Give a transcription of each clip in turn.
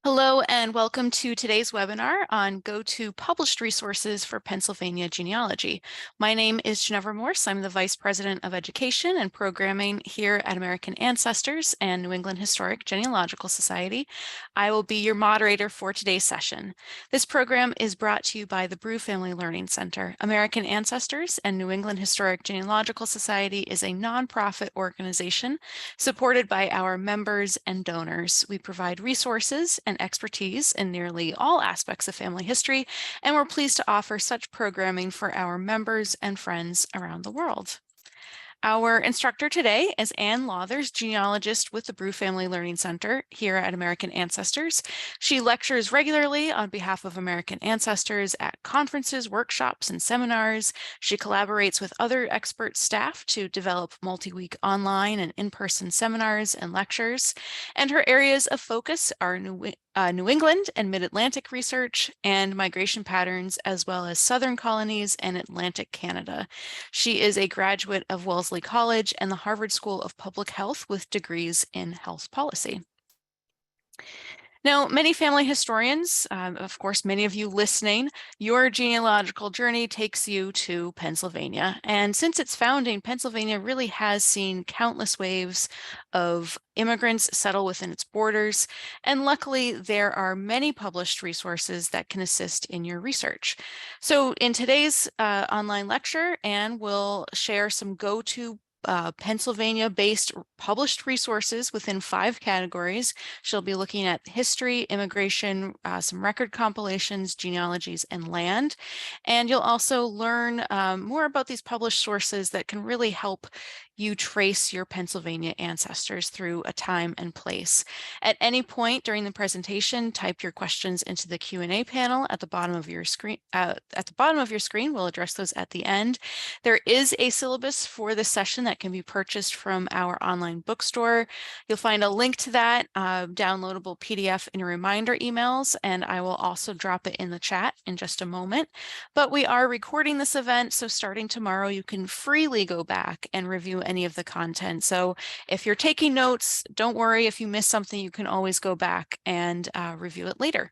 Hello and welcome to today's webinar on go-to published resources for Pennsylvania genealogy. My name is Ginevra Morse. I'm the Vice President of Education and Programming here at American Ancestors and New England Historic Genealogical Society. I will be your moderator for today's session. This program is brought to you by the Brew Family Learning Center. American Ancestors and New England Historic Genealogical Society is a nonprofit organization supported by our members and donors. We provide resources and expertise in nearly all aspects of family history, and we're pleased to offer such programming for our members and friends around the world. Our instructor today is Ann Lawthers, genealogist with the Brew Family Learning Center here at American Ancestors. She lectures regularly on behalf of American Ancestors at conferences, workshops, and seminars. She collaborates with other expert staff to develop multi-week online and in-person seminars and lectures. And her areas of focus are New England and Mid-Atlantic research and migration patterns, as well as Southern colonies and Atlantic Canada. She is a graduate of Wellesley College and the Harvard School of Public Health with degrees in health policy. Now, many family historians, of course, many of you listening, your genealogical journey takes you to Pennsylvania. And since its founding, Pennsylvania really has seen countless waves of immigrants settle within its borders. And luckily, there are many published resources that can assist in your research. So in today's online lecture, Anne will share some go-to Pennsylvania-based published resources within 5 categories. She'll be looking at history, immigration, some record compilations, genealogies, and land. And you'll also learn more about these published sources that can really help you trace your Pennsylvania ancestors through a time and place. At any point during the presentation, type your questions into the Q&A panel at the bottom of your screen. We'll address those at the end. There is a syllabus for this session that can be purchased from our online bookstore. You'll find a link to that downloadable PDF in your reminder emails, and I will also drop it in the chat in just a moment. But we are recording this event, so starting tomorrow, you can freely go back and review any of the content. So if you're taking notes, don't worry. If you miss something, you can always go back and review it later.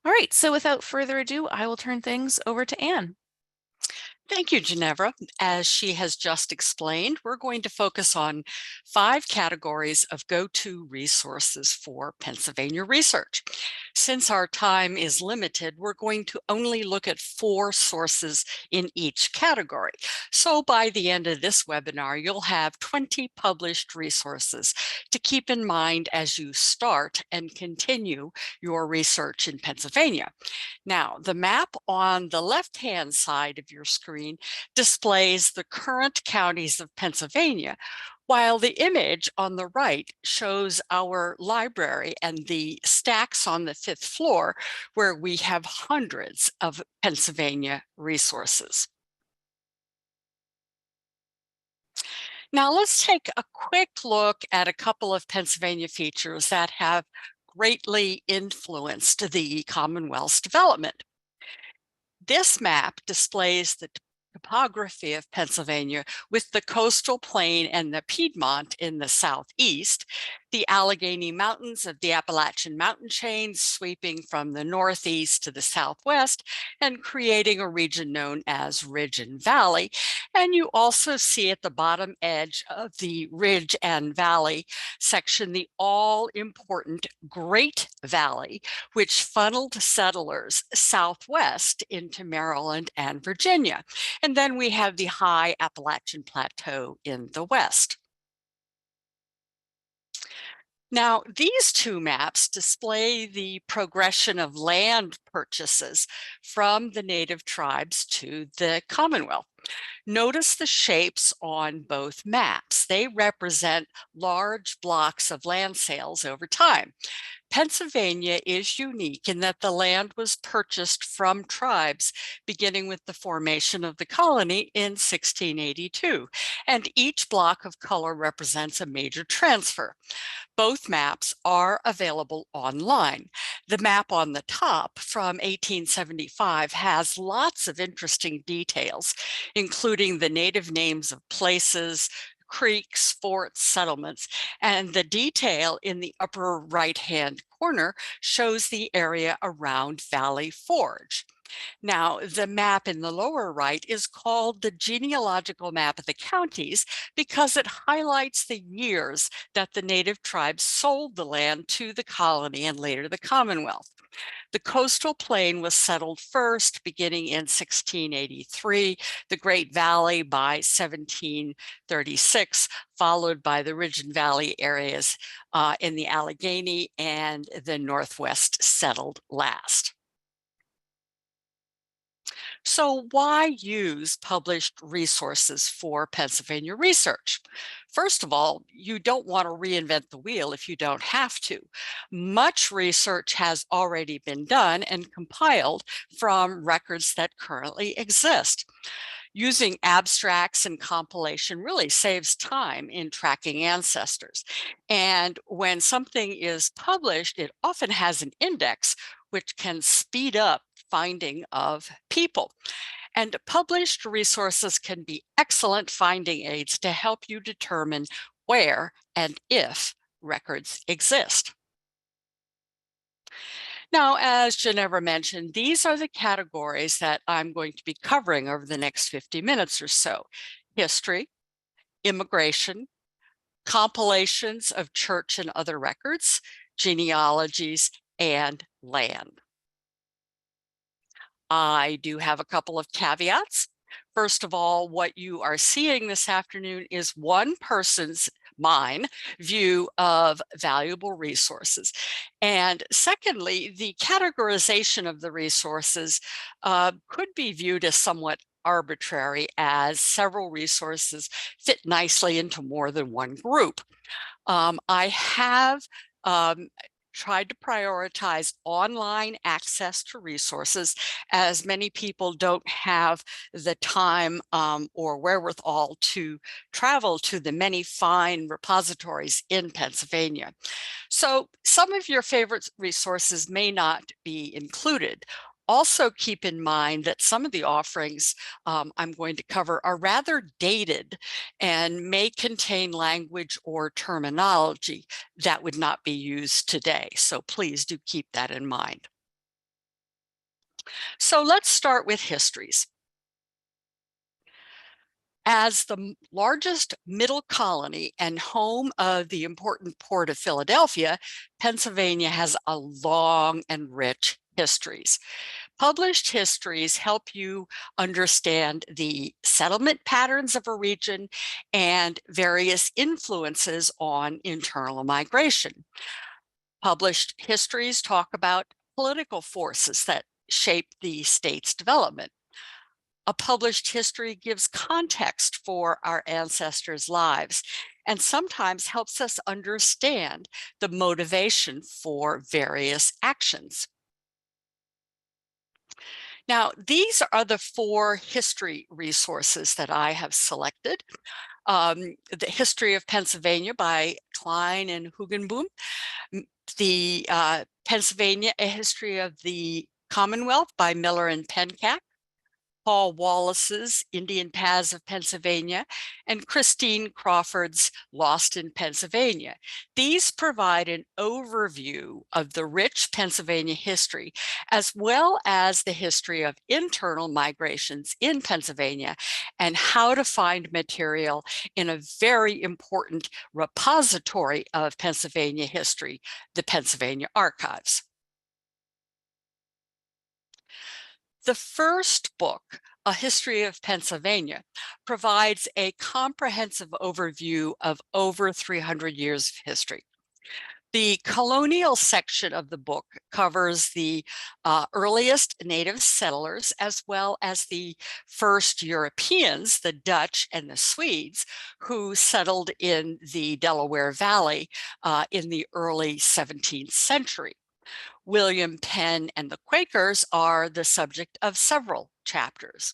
All right, so without further ado, I will turn things over to Anne. Thank you, Ginevra. As she has just explained, we're going to focus on 5 categories of go-to resources for Pennsylvania research. Since our time is limited, we're going to only look at 4 sources in each category. So by the end of this webinar, you'll have 20 published resources to keep in mind as you start and continue your research in Pennsylvania. Now, the map on the left-hand side of your screen displays the current counties of Pennsylvania, while the image on the right shows our library and the stacks on the 5th floor where we have hundreds of Pennsylvania resources. Now let's take a quick look at a couple of Pennsylvania features that have greatly influenced the Commonwealth's development. This map displays the topography of Pennsylvania with the coastal plain and the Piedmont in the southeast, the Allegheny Mountains of the Appalachian mountain chain sweeping from the northeast to the southwest and creating a region known as Ridge and Valley. And you also see at the bottom edge of the Ridge and Valley section the all-important Great Valley, which funneled settlers southwest into Maryland and Virginia. And then we have the high Appalachian Plateau in the west. Now, these 2 maps display the progression of land purchases from the native tribes to the Commonwealth. Notice the shapes on both maps. They represent large blocks of land sales over time. Pennsylvania is unique in that the land was purchased from tribes beginning with the formation of the colony in 1682, and each block of color represents a major transfer. Both maps are available online. The map on the top from 1875 has lots of interesting details, including the native names of places, creeks, forts, settlements, and the detail in the upper right-hand corner shows the area around Valley Forge. Now, the map in the lower right is called the genealogical map of the counties because it highlights the years that the native tribes sold the land to the colony and later the Commonwealth. The coastal plain was settled first, beginning in 1683, the Great Valley by 1736, followed by the Ridge and Valley areas in the Allegheny, and the Northwest settled last. So why use published resources for Pennsylvania research? First of all, you don't want to reinvent the wheel if you don't have to. Much research has already been done and compiled from records that currently exist. Using abstracts and compilation really saves time in tracking ancestors. And when something is published, it often has an index which can speed up finding of people. And published resources can be excellent finding aids to help you determine where and if records exist. Now, as Ginevra mentioned, these are the categories that I'm going to be covering over the next 50 minutes or so: history, immigration, compilations of church and other records, genealogies, and land. I do have a couple of caveats. First of all, what you are seeing this afternoon is one person's, mine, view of valuable resources. And secondly, the categorization of the resources could be viewed as somewhat arbitrary, as several resources fit nicely into more than one group. I have tried to prioritize online access to resources, as many people don't have the time or wherewithal to travel to the many fine repositories in Pennsylvania. So some of your favorite resources may not be included. Also keep in mind that some of the offerings I'm going to cover are rather dated and may contain language or terminology that would not be used today. So please do keep that in mind. So let's start with histories. As the largest middle colony and home of the important port of Philadelphia, Pennsylvania has a long and rich histories. Published histories help you understand the settlement patterns of a region and various influences on internal migration. Published histories talk about political forces that shape the state's development. A published history gives context for our ancestors' lives and sometimes helps us understand the motivation for various actions. Now, these are the 4 history resources that I have selected. The History of Pennsylvania by Klein and Hugenboom, the Pennsylvania, A History of the Commonwealth by Miller and Pencack, Paul Wallace's Indian Paths of Pennsylvania, and Christine Crawford's Lost in Pennsylvania. These provide an overview of the rich Pennsylvania history, as well as the history of internal migrations in Pennsylvania and how to find material in a very important repository of Pennsylvania history, the Pennsylvania Archives. The first book, A History of Pennsylvania, provides a comprehensive overview of over 300 years of history. The colonial section of the book covers the earliest native settlers, as well as the first Europeans, the Dutch and the Swedes, who settled in the Delaware Valley in the early 17th century. William Penn and the Quakers are the subject of several chapters.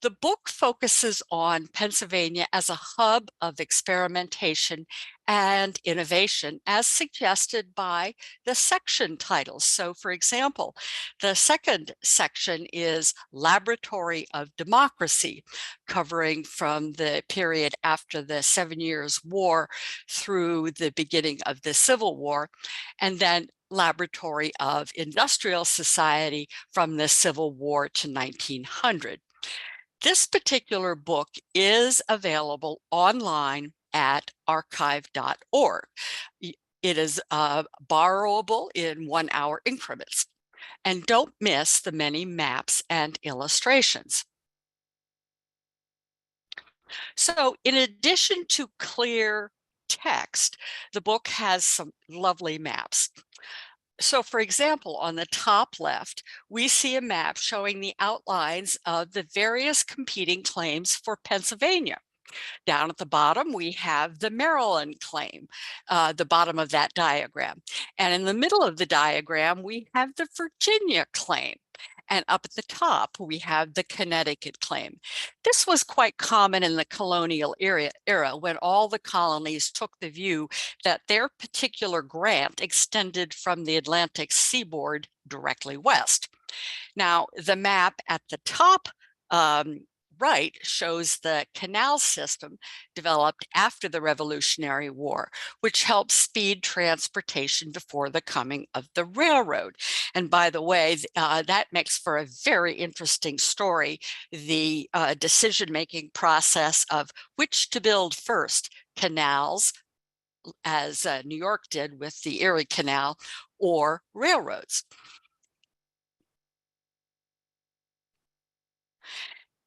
The book focuses on Pennsylvania as a hub of experimentation and innovation, as suggested by the section titles. So, for example, the second section is Laboratory of Democracy, covering from the period after the 7 Years' War through the beginning of the Civil War, and then Laboratory of Industrial Society from the Civil War to 1900. This particular book is available online at archive.org. It is borrowable in 1-hour increments. And don't miss the many maps and illustrations. So, in addition to clear text, the book has some lovely maps. So, for example, on the top left, we see a map showing the outlines of the various competing claims for Pennsylvania. Down at the bottom, we have the Maryland claim, the bottom of that diagram. And in the middle of the diagram, we have the Virginia claim. And up at the top, we have the Connecticut claim. This was quite common in the colonial era when all the colonies took the view that their particular grant extended from the Atlantic seaboard directly west. Now, the map at the top right shows the canal system developed after the Revolutionary War, which helped speed transportation before the coming of the railroad. And by the way, that makes for a very interesting story, the decision-making process of which to build first, canals, as New York did with the Erie Canal, or railroads.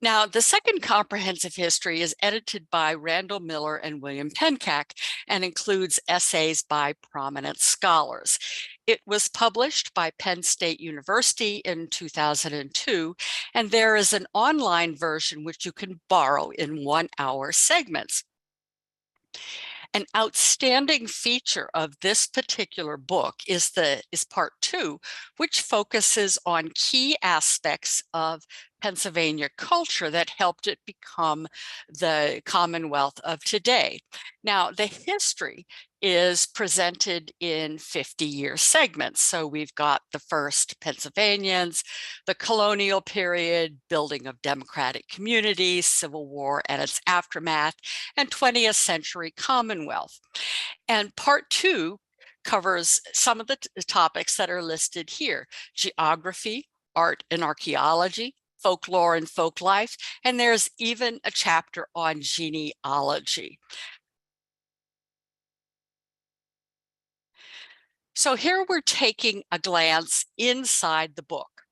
Now, the second comprehensive history is edited by Randall Miller and William Pencack and includes essays by prominent scholars. It was published by Penn State University in 2002, and there is an online version which you can borrow in 1-hour segments. An outstanding feature of this particular book is part 2, which focuses on key aspects of Pennsylvania culture that helped it become the Commonwealth of today. Now, the history is presented in 50-year segments. So we've got the first Pennsylvanians, the colonial period, building of democratic communities, Civil War and its aftermath, and 20th century Commonwealth. And part 2 covers some of the topics that are listed here: geography, art and archaeology, folklore and folk life, and there's even a chapter on genealogy. So here we're taking a glance inside the book.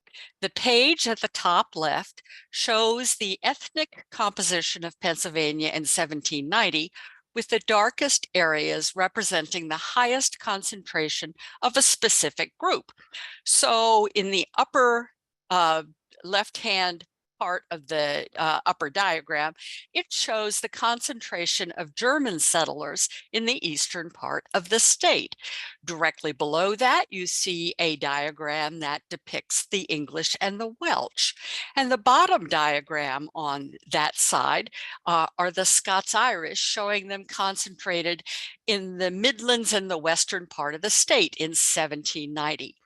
The page at the top left shows the ethnic composition of Pennsylvania in 1790, with the darkest areas representing the highest concentration of a specific group. So in the upper left-hand part of the upper diagram, it shows the concentration of German settlers in the eastern part of the state. Directly below that, you see a diagram that depicts the English and the Welsh. And the bottom diagram on that side are the Scots-Irish, showing them concentrated in the Midlands and the western part of the state in 1790.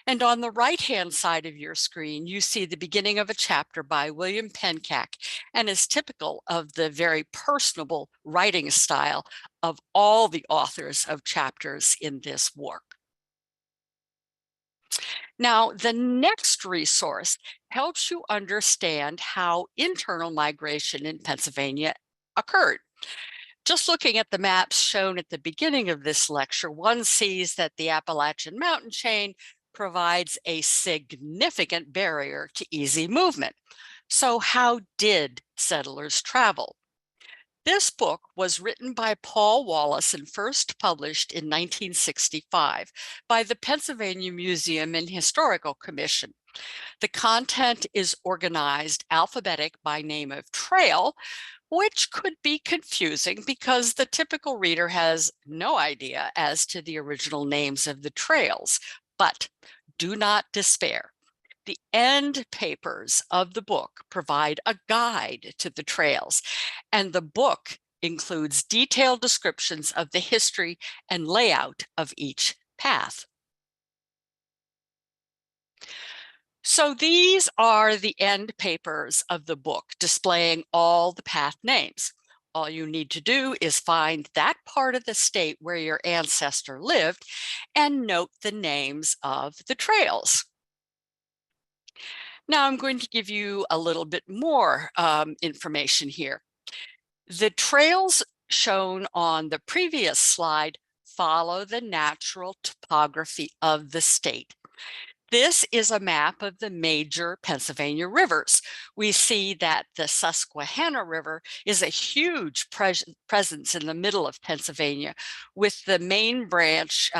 And on the right-hand side of your screen, you see the beginning of a chapter by William Pencack, and is typical of the very personable writing style of all the authors of chapters in this work. Now, the next resource helps you understand how internal migration in Pennsylvania occurred. Just looking at the maps shown at the beginning of this lecture, one sees that the Appalachian mountain chain provides a significant barrier to easy movement. So how did settlers travel? This book was written by Paul Wallace and first published in 1965 by the Pennsylvania Museum and Historical Commission. The content is organized alphabetic by name of trail, which could be confusing because the typical reader has no idea as to the original names of the trails. But do not despair. The end papers of the book provide a guide to the trails, and the book includes detailed descriptions of the history and layout of each path. So these are the end papers of the book displaying all the path names. All you need to do is find that part of the state where your ancestor lived and note the names of the trails. Now I'm going to give you a little bit more information here. The trails shown on the previous slide follow the natural topography of the state. This is a map of the major Pennsylvania rivers. We see that the Susquehanna River is a huge presence in the middle of Pennsylvania, with the main branch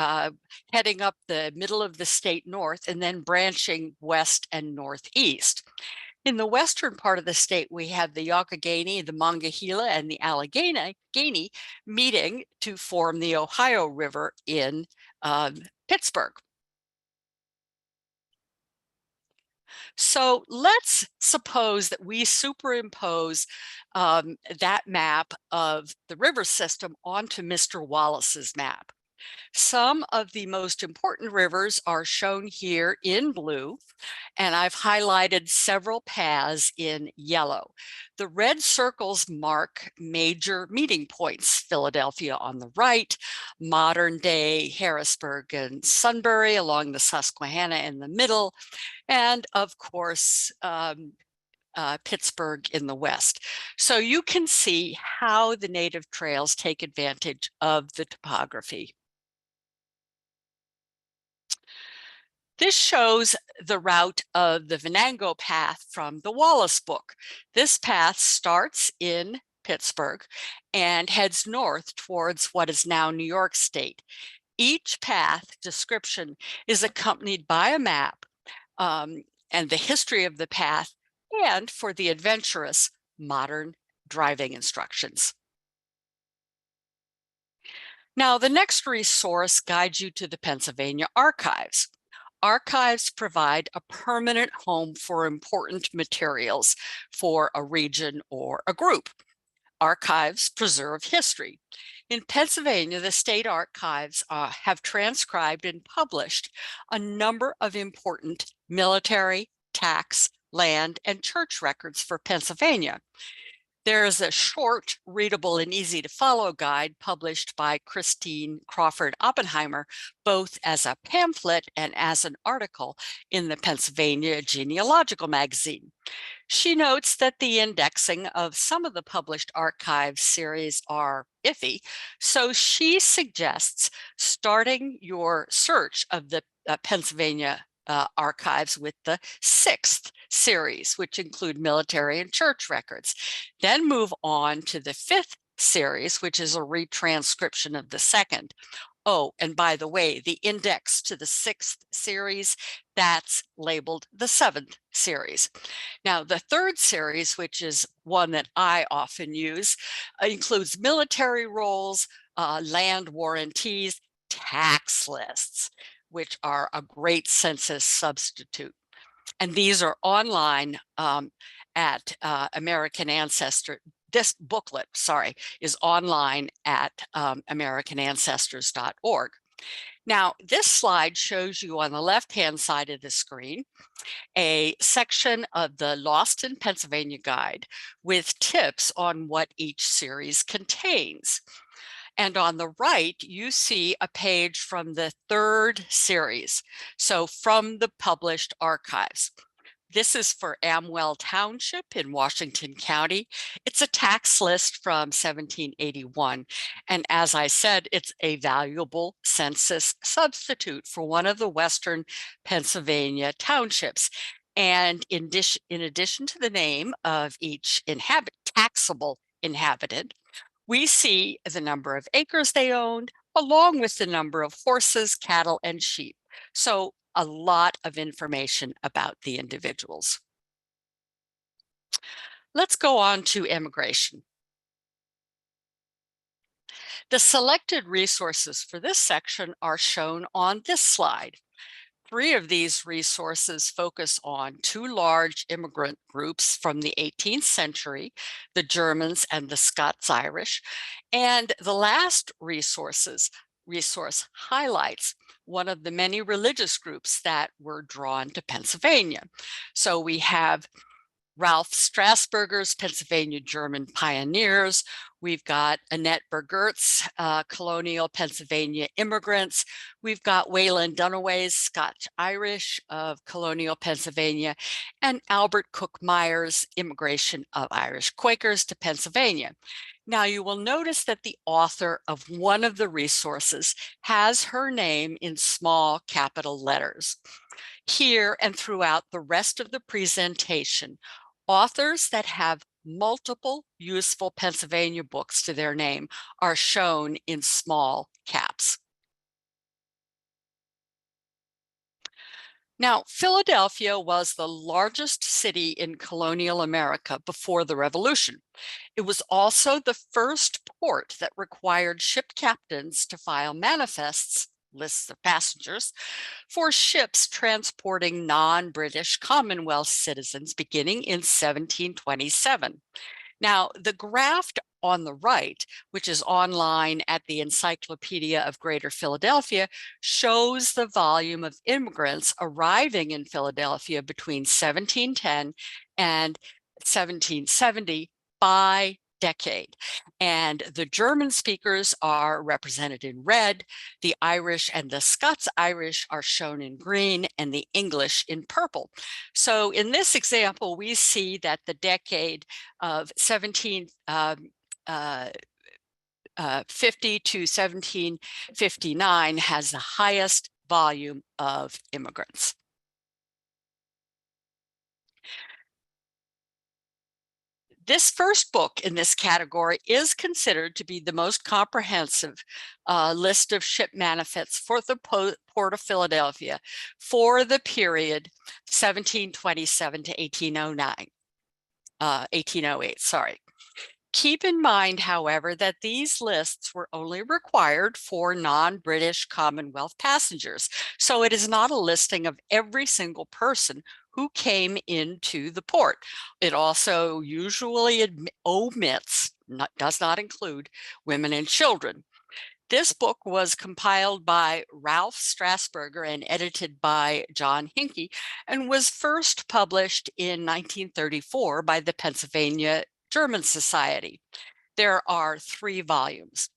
heading up the middle of the state north and then branching west and northeast. In the western part of the state, we have the Youghiogheny, the Monongahela, and the Allegheny meeting to form the Ohio River in Pittsburgh. So let's suppose that we superimpose that map of the river system onto Mr. Wallace's map. Some of the most important rivers are shown here in blue, and I've highlighted several paths in yellow. The red circles mark major meeting points: Philadelphia on the right, modern-day Harrisburg and Sunbury along the Susquehanna in the middle, and of course, Pittsburgh in the west. So you can see how the native trails take advantage of the topography. This shows the route of the Venango path from the Wallace book. This path starts in Pittsburgh and heads north towards what is now New York State. Each path description is accompanied by a map and the history of the path, and for the adventurous, modern driving instructions. Now, the next resource guides you to the Pennsylvania Archives. Archives provide a permanent home for important materials for a region or a group. Archives preserve history. In Pennsylvania, the state archives have transcribed and published a number of important military, tax, land, and church records for Pennsylvania. There is a short, readable, and easy to follow guide published by Christine Crawford Oppenheimer, both as a pamphlet and as an article in the Pennsylvania Genealogical magazine. She notes that the indexing of some of the published archive series are iffy, so she suggests starting your search of the Pennsylvania archives with the 6th series, which include military and church records. Then move on to the 5th series, which is a retranscription of the 2nd. Oh, and by the way, the index to the 6th series, that's labeled the 7th series. Now, the 3rd series, which is one that I often use, includes military rolls, land warranties, tax lists, which are a great census substitute. And these are online at American Ancestry. This booklet, is online at americanancestors.org. Now, this slide shows you on the left-hand side of the screen a section of the Lost in Pennsylvania guide with tips on what each series contains. And on the right, you see a page from the 3rd series, so from the published archives. This is for Amwell Township in Washington County. It's a tax list from 1781. And as I said, it's a valuable census substitute for one of the Western Pennsylvania townships. And in addition to the name of each taxable inhabitant, we see the number of acres they owned, along with the number of horses, cattle, and sheep. So a lot of information about the individuals. Let's go on to immigration. The selected resources for this section are shown on this slide. Three of these resources focus on two large immigrant groups from the 18th century, the Germans and the Scots-Irish. And the last resource highlights one of the many religious groups that were drawn to Pennsylvania. So we have Ralph Strasburger's Pennsylvania German Pioneers. We've got Annette Bergert's Colonial Pennsylvania Immigrants. We've got Wayland Dunaway's Scotch-Irish of Colonial Pennsylvania, and Albert Cook Meyer's Immigration of Irish Quakers to Pennsylvania. Now, you will notice that the author of one of the resources has her name in small capital letters. Here and throughout the rest of the presentation, authors that have multiple useful Pennsylvania books to their name are shown in small caps. Now, Philadelphia was the largest city in colonial America before the Revolution. It was also the first port that required ship captains to file manifests, lists of passengers, for ships transporting non-British Commonwealth citizens beginning in 1727. Now, the graph on the right, which is online at the Encyclopedia of Greater Philadelphia, shows the volume of immigrants arriving in Philadelphia between 1710 and 1770 by decade. And the German speakers are represented in red, the Irish and the Scots-Irish are shown in green, and the English in purple. So in this example, we see that the decade of 1750 to 1759 has the highest volume of immigrants. This first book in this category is considered to be the most comprehensive list of ship manifests for the Port of Philadelphia for the period 1727 to 1808, sorry. Keep in mind, however, that these lists were only required for non-British Commonwealth passengers. So it is not a listing of every single person who came into the port. It also usually does not include women and children. This book was compiled by Ralph Strasburger and edited by John Hincke, and was first published in 1934 by the Pennsylvania German Society. There are 3 volumes.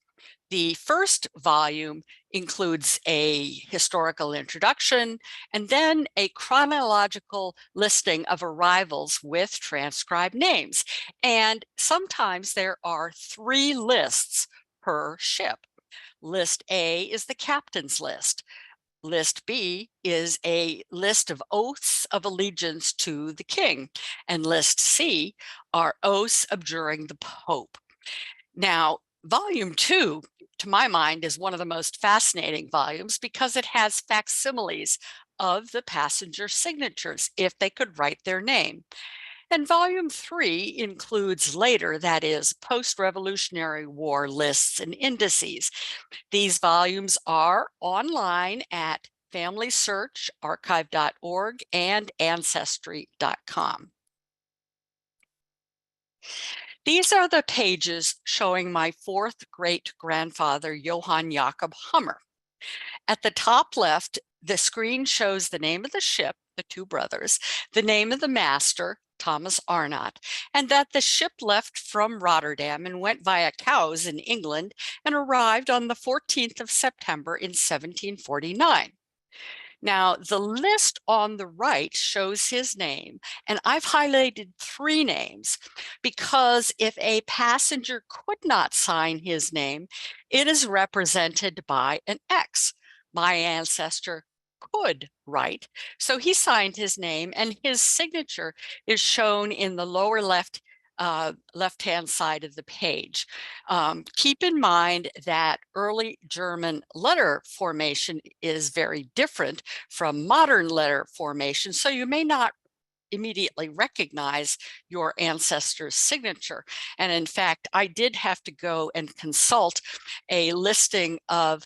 The first volume includes a historical introduction and then a chronological listing of arrivals with transcribed names. And sometimes there are 3 lists per ship. List A is the captain's list. List B is a list of oaths of allegiance to the king, and list C are oaths abjuring the Pope. Now, volume 2, to my mind, is one of the most fascinating volumes because it has facsimiles of the passenger signatures if they could write their name. And volume 3 includes later, that is, post-Revolutionary War lists and indices. These volumes are online at Family Search, archive.org, and ancestry.com. These are the pages showing my 4th great-grandfather, Johann Jakob Hummer. At the top left, the screen shows the name of the ship, the 2 brothers, the name of the master, Thomas Arnott, and that the ship left from Rotterdam and went via Cowes in England and arrived on the 14th of September in 1749. Now, the list on the right shows his name, and I've highlighted 3 names because if a passenger could not sign his name, it is represented by an X. My ancestor could write, so he signed his name, and his signature is shown in the lower left-hand side of the page. Keep in mind that early German letter formation is very different from modern letter formation, so you may not immediately recognize your ancestor's signature. And in fact, I did have to go and consult a listing of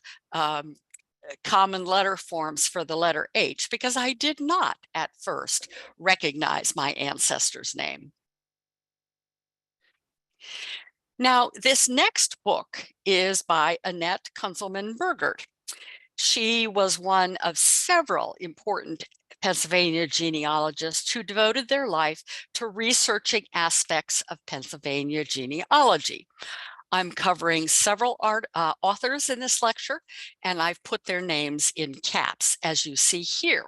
common letter forms for the letter H because I did not at first recognize my ancestor's name. Now, this next book is by Annette Kunzelman-Burgert. She was one of several important Pennsylvania genealogists who devoted their life to researching aspects of Pennsylvania genealogy. I'm covering several authors in this lecture, and I've put their names in caps, as you see here.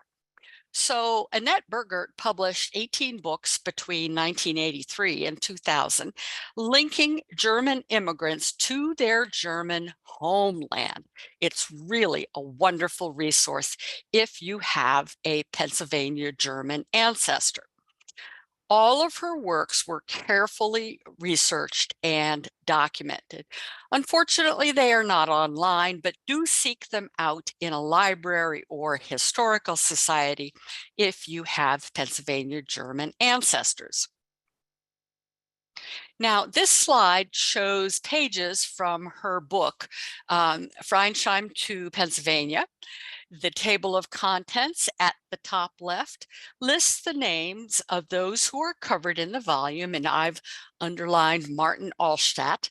So Annette Burgert published 18 books between 1983 and 2000, linking German immigrants to their German homeland. It's really a wonderful resource if you have a Pennsylvania German ancestor. All of her works were carefully researched and documented. Unfortunately, they are not online, but do seek them out in a library or historical society if you have Pennsylvania German ancestors. Now, this slide shows pages from her book, Freinsheim to Pennsylvania. The table of contents at the top left lists the names of those who are covered in the volume, and I've underlined Martin Allstadt.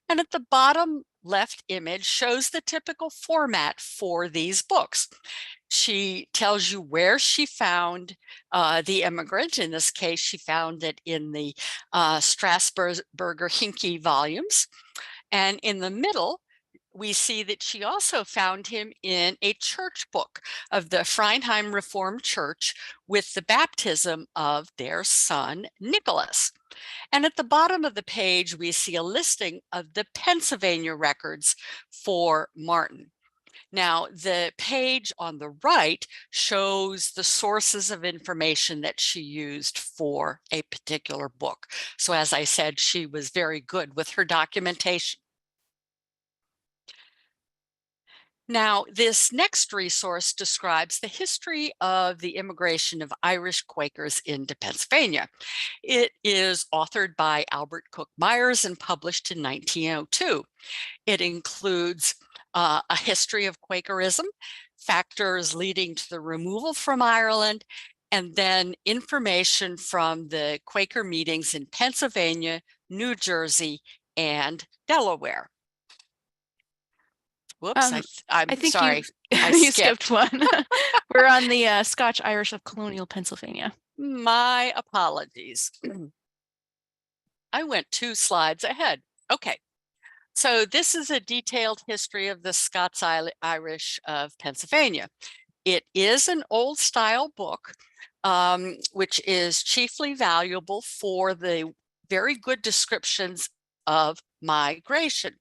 And at the bottom left image shows the typical format for these books. She tells you where she found the immigrant. In this case, she found it in the Strasburger Hinke volumes. And in the middle, we see that she also found him in a church book of the Freinheim Reformed Church with the baptism of their son, Nicholas. And at the bottom of the page, we see a listing of the Pennsylvania records for Martin. Now, the page on the right shows the sources of information that she used for a particular book. So as I said, she was very good with her documentation. Now, this next resource describes the history of the immigration of Irish Quakers into Pennsylvania. It is authored by Albert Cook Myers and published in 1902. It includes a history of Quakerism, factors leading to the removal from Ireland, and then information from the Quaker meetings in Pennsylvania, New Jersey, and Delaware. Whoops, I'm I think sorry. I you skipped one. We're on the Scotch-Irish of colonial Pennsylvania. My apologies. I went 2 slides ahead. Okay, so this is a detailed history of the Scots-Irish of Pennsylvania. It is an old style book, which is chiefly valuable for the very good descriptions of migration.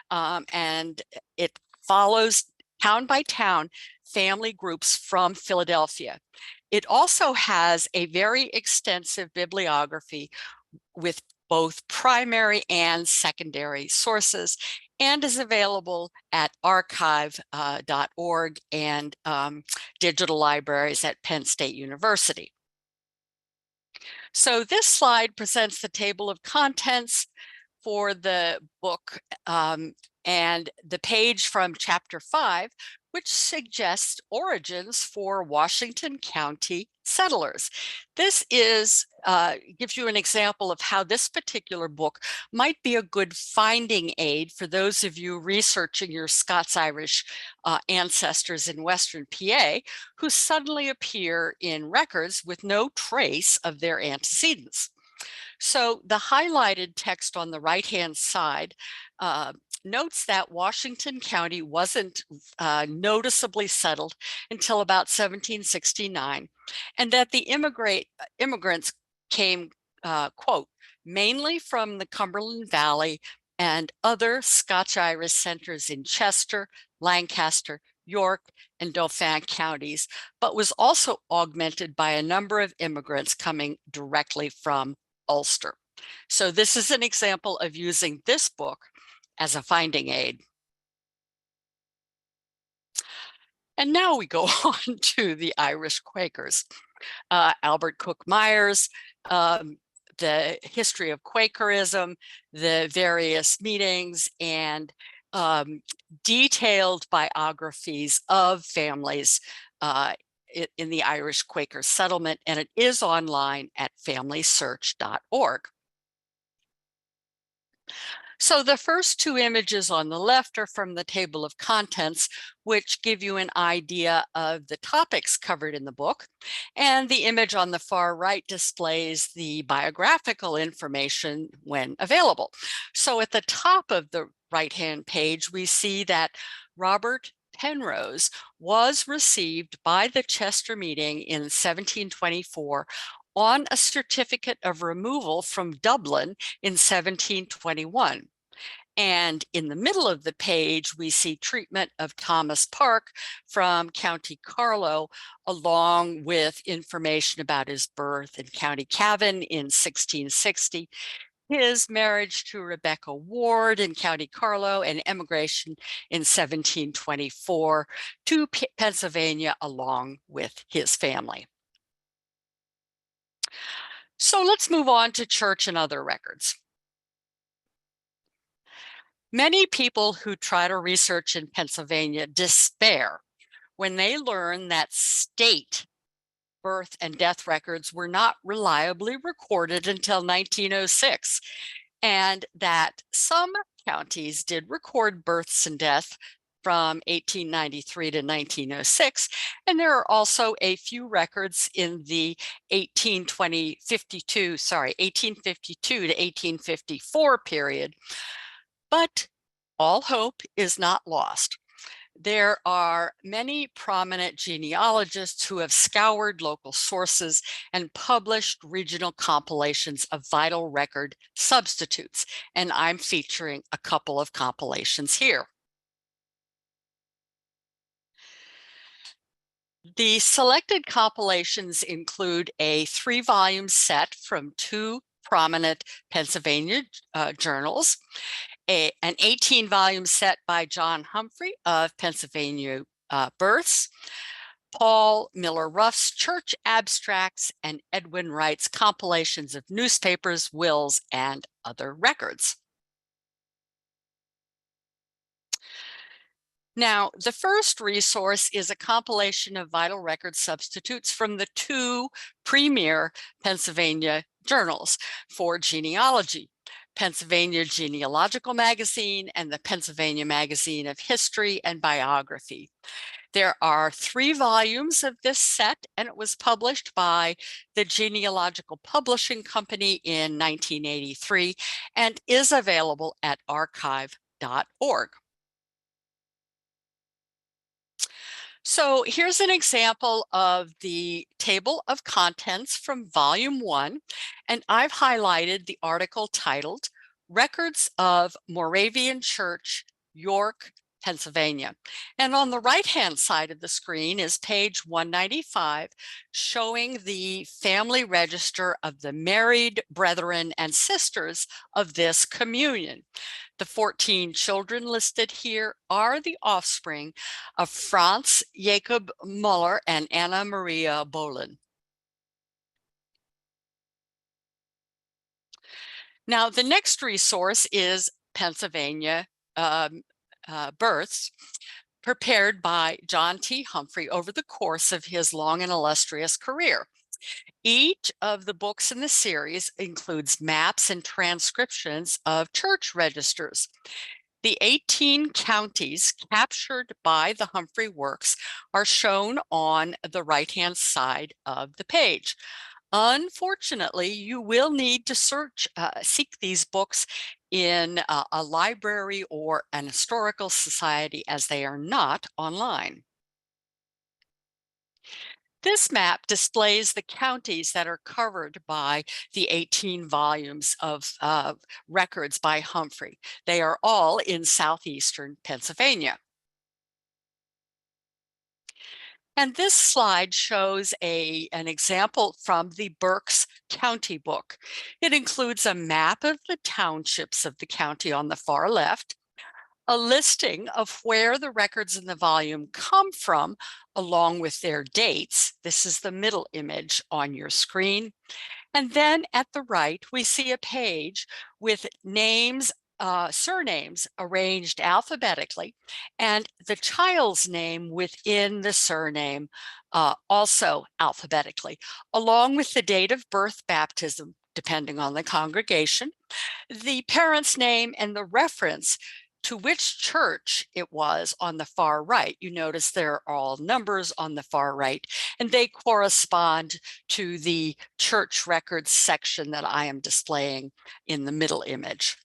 And it follows town by town family groups from Philadelphia. It also has a very extensive bibliography with both primary and secondary sources, and is available at archive.org and digital libraries at Penn State University. So this slide presents the table of contents for the book and the page from chapter 5, which suggests origins for Washington County settlers. This is gives you an example of how this particular book might be a good finding aid for those of you researching your Scots-Irish ancestors in Western PA who suddenly appear in records with no trace of their antecedents. So the highlighted text on the right-hand side notes that Washington County wasn't noticeably settled until about 1769, and that the immigrants came, quote, mainly from the Cumberland Valley and other Scotch-Irish centers in Chester, Lancaster, York, and Dauphin counties, but was also augmented by a number of immigrants coming directly from Ulster. So this is an example of using this book as a finding aid. And now we go on to the Irish Quakers. Albert Cook Myers, the history of Quakerism, the various meetings, and detailed biographies of families in the Irish Quaker settlement, and it is online at familysearch.org. So the first two images on the left are from the table of contents, which give you an idea of the topics covered in the book. And the image on the far right displays the biographical information when available. So at the top of the right-hand page, we see that Robert Penrose was received by the Chester meeting in 1724 on a certificate of removal from Dublin in 1721. And in the middle of the page, we see treatment of Thomas Park from County Carlow, along with information about his birth in County Cavan in 1660, his marriage to Rebecca Ward in County Carlow, and emigration in 1724 to Pennsylvania along with his family. So let's move on to church and other records. Many people who try to research in Pennsylvania despair when they learn that state birth and death records were not reliably recorded until 1906, and that some counties did record births and death from 1893 to 1906, and there are also a few records in the 1852 to 1854 period. But all hope is not lost. There are many prominent genealogists who have scoured local sources and published regional compilations of vital record substitutes, and I'm featuring a couple of compilations here. The selected compilations include a 3-volume set from 2 prominent Pennsylvania journals, an 18-volume set by John Humphrey of Pennsylvania Births, Paul Miller Ruff's Church Abstracts, and Edwin Wright's compilations of newspapers, wills, and other records. Now, the first resource is a compilation of vital record substitutes from the 2 premier Pennsylvania journals for genealogy: Pennsylvania Genealogical Magazine and the Pennsylvania Magazine of History and Biography. There are 3 volumes of this set, and it was published by the Genealogical Publishing Company in 1983 and is available at archive.org. So here's an example of the table of contents from Volume 1, and I've highlighted the article titled Records of Moravian Church, York, Pennsylvania. And on the right-hand side of the screen is page 195, showing the family register of the married brethren and sisters of this communion. The 14 children listed here are the offspring of Franz Jacob Muller and Anna Maria Bolin. Now, the next resource is Pennsylvania Births, prepared by John T. Humphrey over the course of his long and illustrious career. Each of the books in the series includes maps and transcriptions of church registers. The 18 counties captured by the Humphrey works are shown on the right-hand side of the page. Unfortunately, you will need to seek these books in a library or an historical society, as they are not online. This map displays the counties that are covered by the 18 volumes of records by Humphrey. They are all in southeastern Pennsylvania. And this slide shows an example from the Berks County book. It includes a map of the townships of the county on the far left, a listing of where the records in the volume come from, along with their dates. This is the middle image on your screen. And then at the right, we see a page with names surnames arranged alphabetically, and the child's name within the surname also alphabetically, along with the date of birth, baptism, depending on the congregation, the parent's name, and the reference to which church it was on the far right. You notice there are all numbers on the far right, and they correspond to the church records section that I am displaying in the middle image.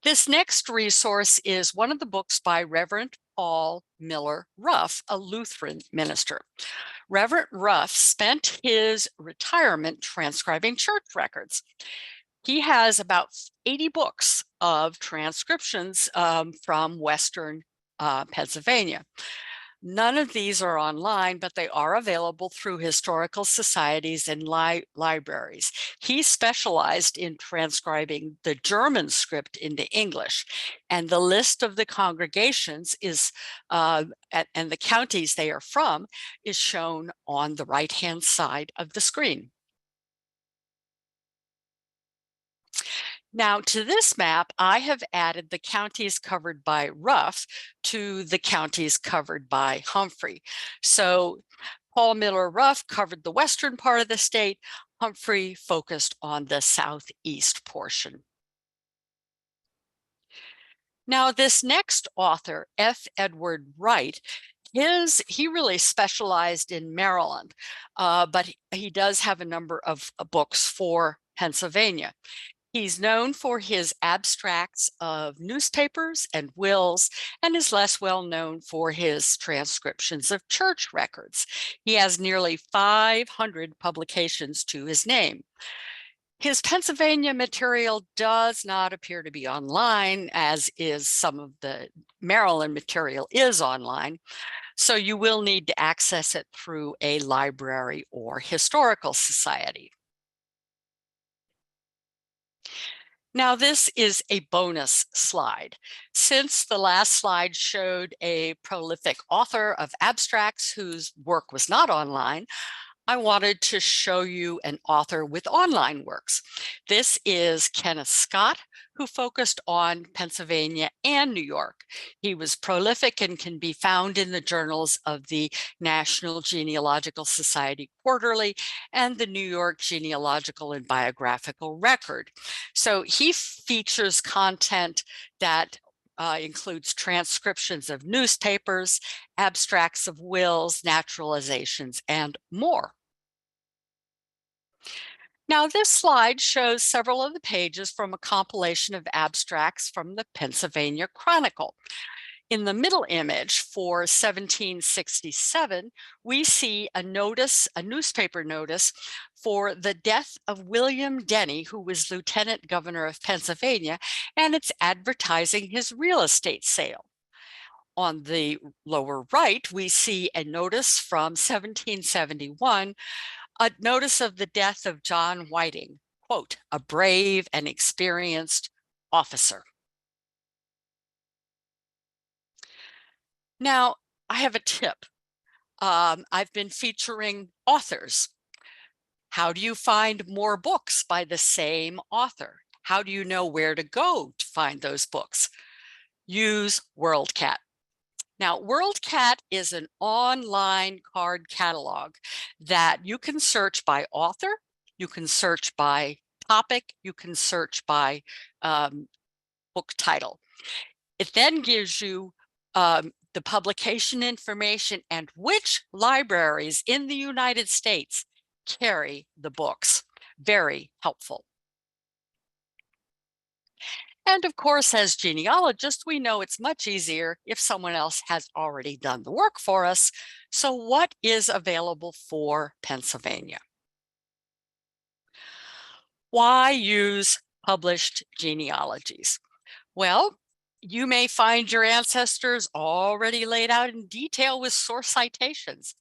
This next resource is one of the books by Reverend Paul Miller Ruff, a Lutheran minister. Reverend Ruff spent his retirement transcribing church records. He has about 80 books of transcriptions from Western Pennsylvania. None of these are online, but they are available through historical societies and libraries. He specialized in transcribing the German script into English, and the list of the congregations is and the counties they are from is shown on the right-hand side of the screen. Now, to this map, I have added the counties covered by Ruff to the counties covered by Humphrey. So Paul Miller Ruff covered the western part of the state. Humphrey focused on the southeast portion. Now, this next author, F. Edward Wright, he really specialized in Maryland, but he does have a number of books for Pennsylvania. He's known for his abstracts of newspapers and wills, and is less well known for his transcriptions of church records. He has nearly 500 publications to his name. His Pennsylvania material does not appear to be online, as is some of the Maryland material is online. So you will need to access it through a library or historical society. Now, this is a bonus slide. Since the last slide showed a prolific author of abstracts whose work was not online, I wanted to show you an author with online works. This is Kenneth Scott, who focused on Pennsylvania and New York. He was prolific and can be found in the journals of the National Genealogical Society Quarterly and the New York Genealogical and Biographical Record. So he features content that includes transcriptions of newspapers, abstracts of wills, naturalizations, and more. Now, this slide shows several of the pages from a compilation of abstracts from the Pennsylvania Chronicle. In the middle image for 1767, we see a newspaper notice for the death of William Denny, who was Lieutenant Governor of Pennsylvania, and it's advertising his real estate sale. On the lower right, we see a notice from 1771, a notice of the death of John Whiting, quote, a brave and experienced officer. Now, I have a tip. I've been featuring authors. How do you find more books by the same author? How do you know where to go to find those books? Use WorldCat. Now, WorldCat is an online card catalog that you can search by author, you can search by topic, you can search by book title. It then gives you the publication information and which libraries in the United States carry the books. Very helpful. And of course, as genealogists, we know it's much easier if someone else has already done the work for us. So what is available for Pennsylvania? Why use published genealogies? Well, you may find your ancestors already laid out in detail with source citations.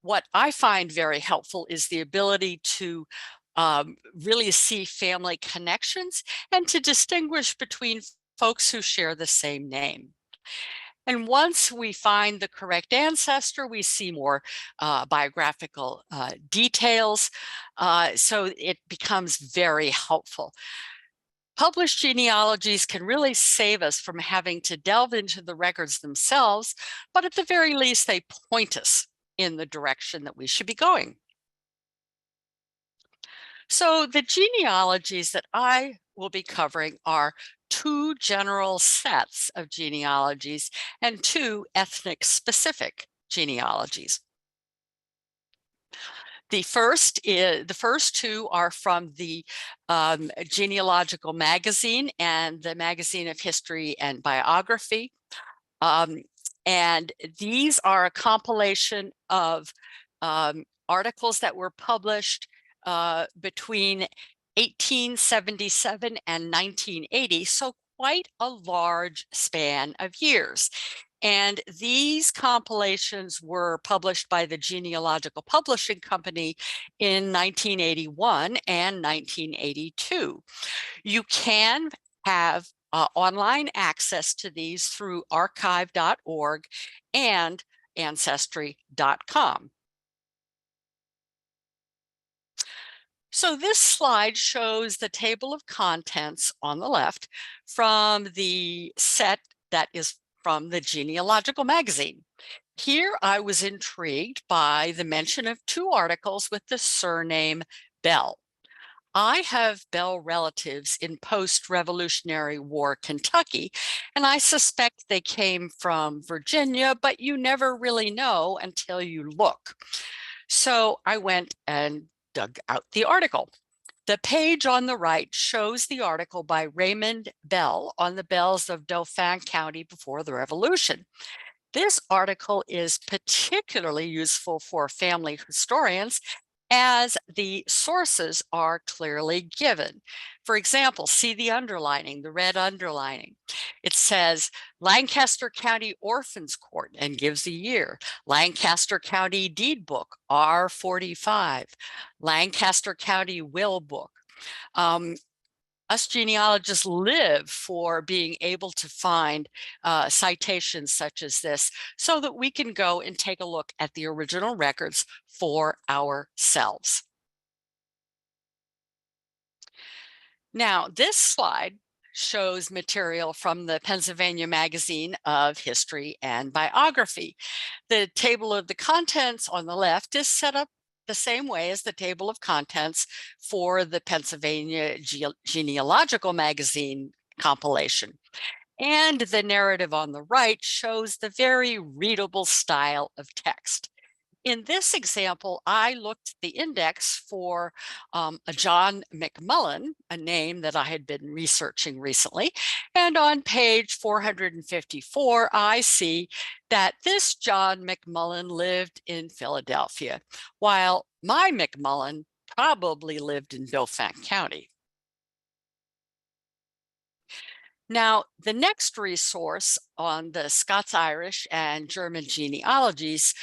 What I find very helpful is the ability to really see family connections and to distinguish between folks who share the same name. And once we find the correct ancestor, we see more biographical details. So it becomes very helpful. Published genealogies can really save us from having to delve into the records themselves, but at the very least, they point us in the direction that we should be going. So the genealogies that I will be covering are two general sets of genealogies and two ethnic-specific genealogies. The first two are from the Genealogical magazine and the Magazine of History and Biography. And these are a compilation of articles that were published between 1877 and 1980, so quite a large span of years. And these compilations were published by the Genealogical Publishing Company in 1981 and 1982. You can have online access to these through archive.org and ancestry.com. So this slide shows the table of contents on the left from the set that is from the Genealogical magazine. Here I was intrigued by the mention of two articles with the surname Bell. I have Bell relatives in post-Revolutionary War Kentucky, and I suspect they came from Virginia, but you never really know until you look. So I went and dug out the article. The page on the right shows the article by Raymond Bell on the bells of Dauphin County before the Revolution. This article is particularly useful for family historians as the sources are clearly given. For example, see the underlining, the red underlining. It says Lancaster County Orphans Court and gives a year. Lancaster County Deed Book, R45. Lancaster County Will Book. Us genealogists live for being able to find citations such as this so that we can go and take a look at the original records for ourselves. Now, this slide shows material from the Pennsylvania Magazine of History and Biography. The table of the contents on the left is set up the same way as the table of contents for the Pennsylvania Genealogical magazine compilation. And the narrative on the right shows the very readable style of text. In this example, I looked at the index for a John McMullen, a name that I had been researching recently. And on page 454, I see that this John McMullen lived in Philadelphia, while my McMullen probably lived in Dauphin County. Now, the next resource on the Scots-Irish and German genealogies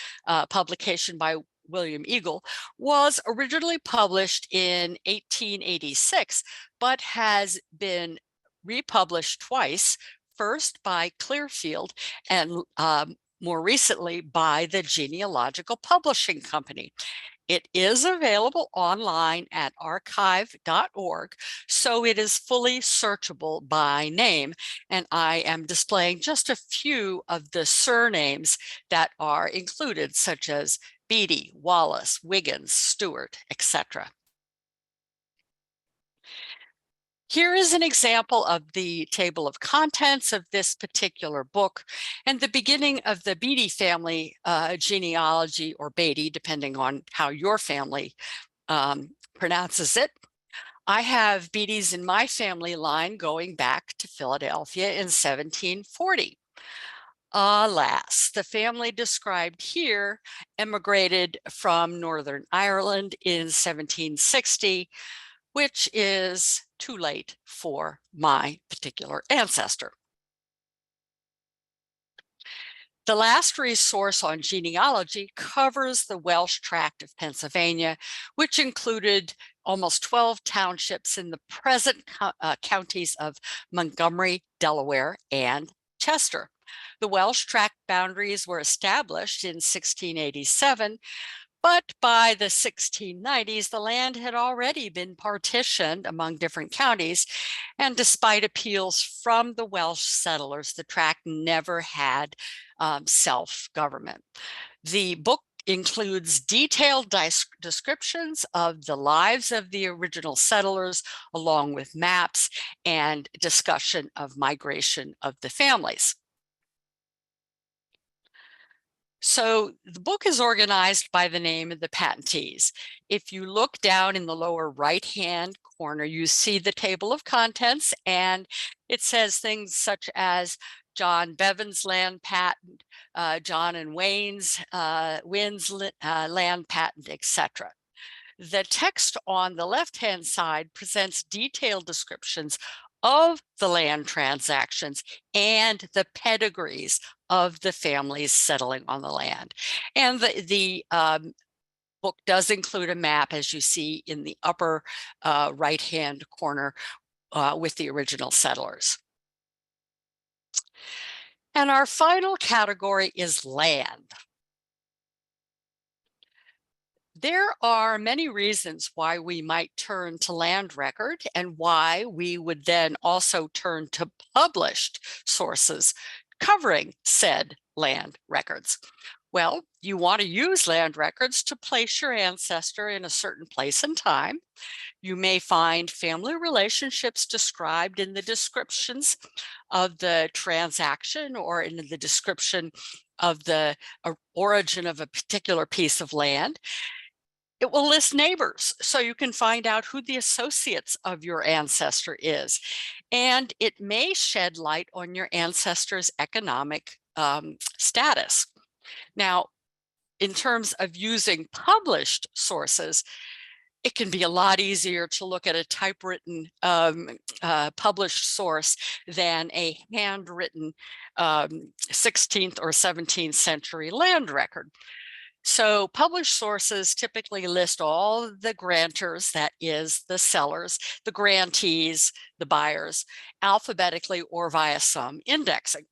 publication by William Eagle was originally published in 1886, but has been republished twice, first by Clearfield and more recently by the Genealogical Publishing Company. It is available online at archive.org, so it is fully searchable by name. And I am displaying just a few of the surnames that are included, such as Beatty, Wallace, Wiggins, Stewart, etc. Here is an example of the table of contents of this particular book and the beginning of the Beatty family genealogy, or Beatty, depending on how your family pronounces it. I have Beattys in my family line going back to Philadelphia in 1740. Alas, the family described here emigrated from Northern Ireland in 1760, which is too late for my particular ancestor. The last resource on genealogy covers the Welsh tract of Pennsylvania, which included almost 12 townships in the present counties of Montgomery, Delaware, and Chester. The Welsh tract boundaries were established in 1687, but by the 1690s, the land had already been partitioned among different counties, and despite appeals from the Welsh settlers, the tract never had self-government. The book includes detailed descriptions of the lives of the original settlers, along with maps and discussion of migration of the families. So the book is organized by the name of the patentees. If you look down in the lower right-hand corner, you see the table of contents, and it says things such as John Bevan's land patent, John and Wynn's land patent, etc. The text on the left-hand side presents detailed descriptions of the land transactions and the pedigrees of the families settling on the land. And the book does include a map, as you see in the upper right-hand corner, with the original settlers. And our final category is land. There are many reasons why we might turn to land record and why we would then also turn to published sources covering said land records. Well, you want to use land records to place your ancestor in a certain place and time. You may find family relationships described in the descriptions of the transaction or in the description of the origin of a particular piece of land. It will list neighbors, so you can find out who the associates of your ancestor is. And it may shed light on your ancestor's economic status. Now, in terms of using published sources, it can be a lot easier to look at a typewritten published source than a handwritten 16th or 17th century land record. So published sources typically list all the grantors, that is the sellers, the grantees, the buyers, alphabetically or via some indexing.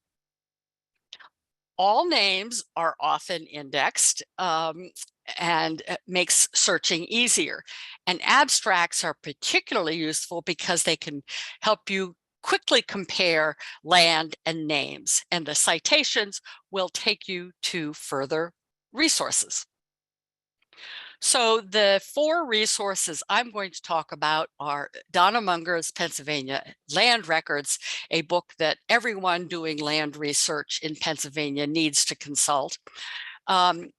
All names are often indexed and makes searching easier. And abstracts are particularly useful because they can help you quickly compare land and names, and the citations will take you to further resources. So the 4 resources I'm going to talk about are Donna Munger's Pennsylvania Land Records, a book that everyone doing land research in Pennsylvania needs to consult. An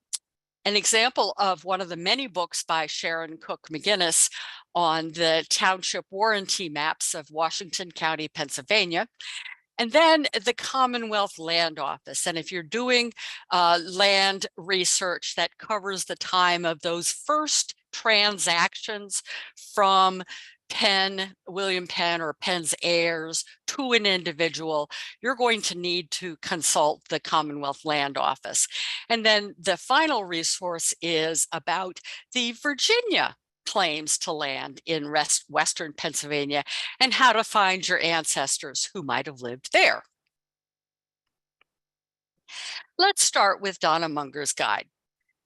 example of one of the many books by Sharon Cook McGinnis on the township warranty maps of Washington County, Pennsylvania. And then the Commonwealth Land Office. And if you're doing land research that covers the time of those first transactions from William Penn or Penn's heirs to an individual, you're going to need to consult the Commonwealth Land Office. And then the final resource is about the Virginia claims to land in Western Pennsylvania and how to find your ancestors who might have lived there. Let's start with Donna Munger's guide.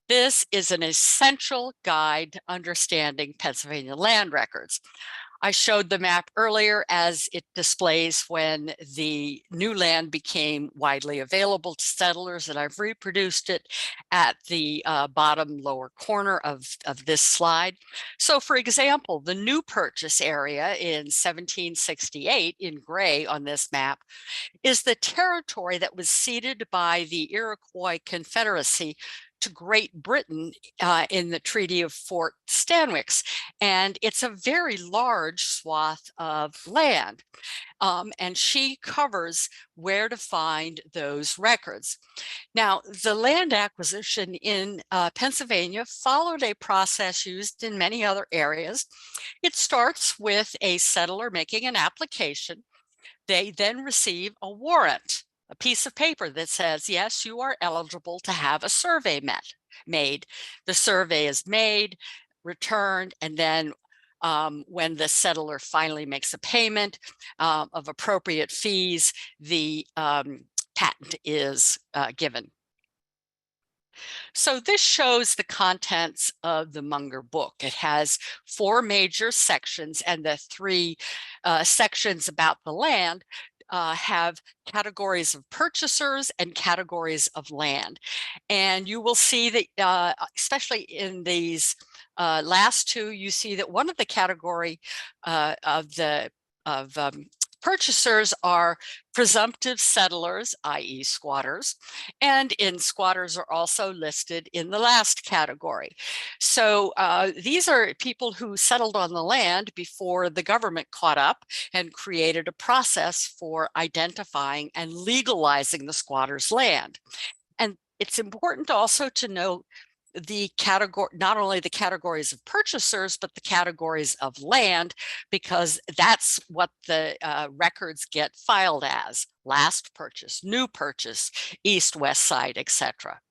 This is an essential guide to understanding Pennsylvania land records. I showed the map earlier as it displays when the new land became widely available to settlers, and I've reproduced it at the bottom lower corner of this slide. So for example, the new purchase area in 1768 in gray on this map is the territory that was ceded by the Iroquois Confederacy to Great Britain in the Treaty of Fort Stanwix. And it's a very large swath of land. And she covers where to find those records. Now, the land acquisition in Pennsylvania followed a process used in many other areas. It starts with a settler making an application. They then receive a warrant, a piece of paper that says, yes, you are eligible to have a survey made. The survey is made, returned, and then when the settler finally makes a payment of appropriate fees, the patent is given. So this shows the contents of the Munger book. It has 4 major sections, and the 3 sections about the land have categories of purchasers and categories of land. And you will see that, especially in these last 2, you see that one of the category of purchasers are presumptive settlers, i.e. squatters, and squatters are also listed in the last category. So these are people who settled on the land before the government caught up and created a process for identifying and legalizing the squatter's land. And it's important also to note the category, not only the categories of purchasers, but the categories of land, because that's what the records get filed as: last purchase, new purchase, east, west side, etc.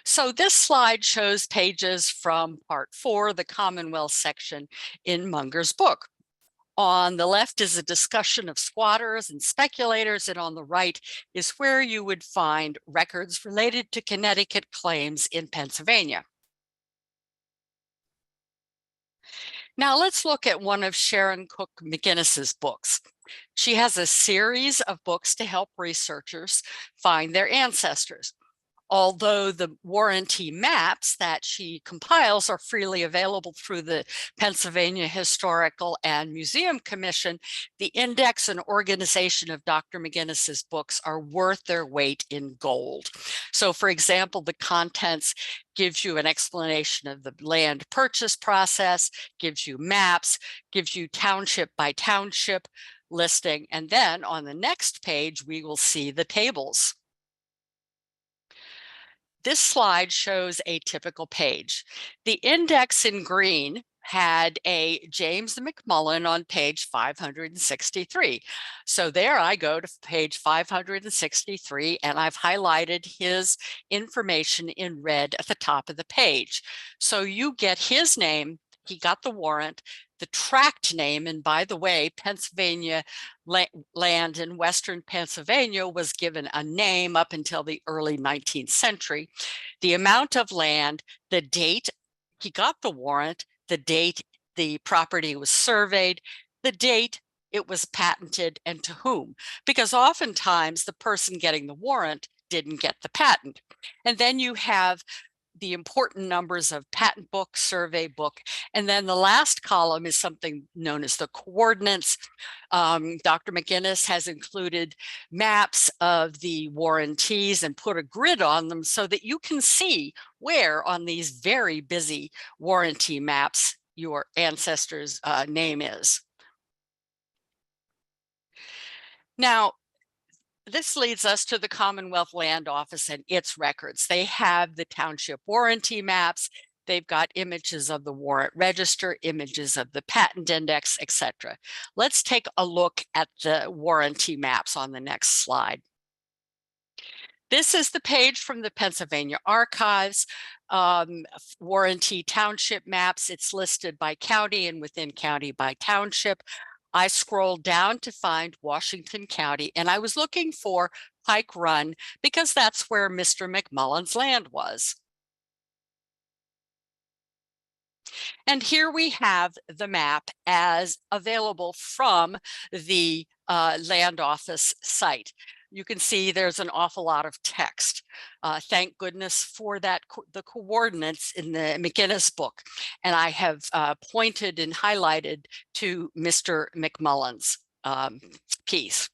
So this slide shows pages from part 4, the Commonwealth section in Munger's book. On the left is a discussion of squatters and speculators, and on the right is where you would find records related to Connecticut claims in Pennsylvania. Now let's look at one of Sharon Cook McGinnis's books. She has a series of books to help researchers find their ancestors. Although the warranty maps that she compiles are freely available through the Pennsylvania Historical and Museum Commission, the index and organization of Dr. McGinnis's books are worth their weight in gold. So, for example, the contents gives you an explanation of the land purchase process, gives you maps, gives you township by township listing, and then on the next page, we will see the tables. This slide shows a typical page. The index in green had a James McMullen on page 563. So there I go to page 563, and I've highlighted his information in red at the top of the page. So you get his name, he got the warrant, the tract name, and by the way, Pennsylvania land in Western Pennsylvania was given a name up until the early 19th century, the amount of land, the date he got the warrant, the date the property was surveyed, the date it was patented, and to whom, because oftentimes the person getting the warrant didn't get the patent. And then you have the important numbers of patent book, survey book, and then the last column is something known as the coordinates. Dr. McGinnis has included maps of the warranties and put a grid on them so that you can see where on these very busy warranty maps your ancestor's name is. Now, this leads us to the Commonwealth Land Office and its records. They have the township warranty maps. They've got images of the warrant register, images of the patent index, etc. Let's take a look at the warranty maps on the next slide. This is the page from the Pennsylvania Archives, warranty township maps. It's listed by county and within county by township. I scrolled down to find Washington County, and I was looking for Pike Run because that's where Mr. McMullen's land was. And here we have the map as available from the land office site. You can see there's an awful lot of text. Thank goodness for that, the coordinates in the McGinnis book. And I have pointed and highlighted to Mr. McMullen's piece.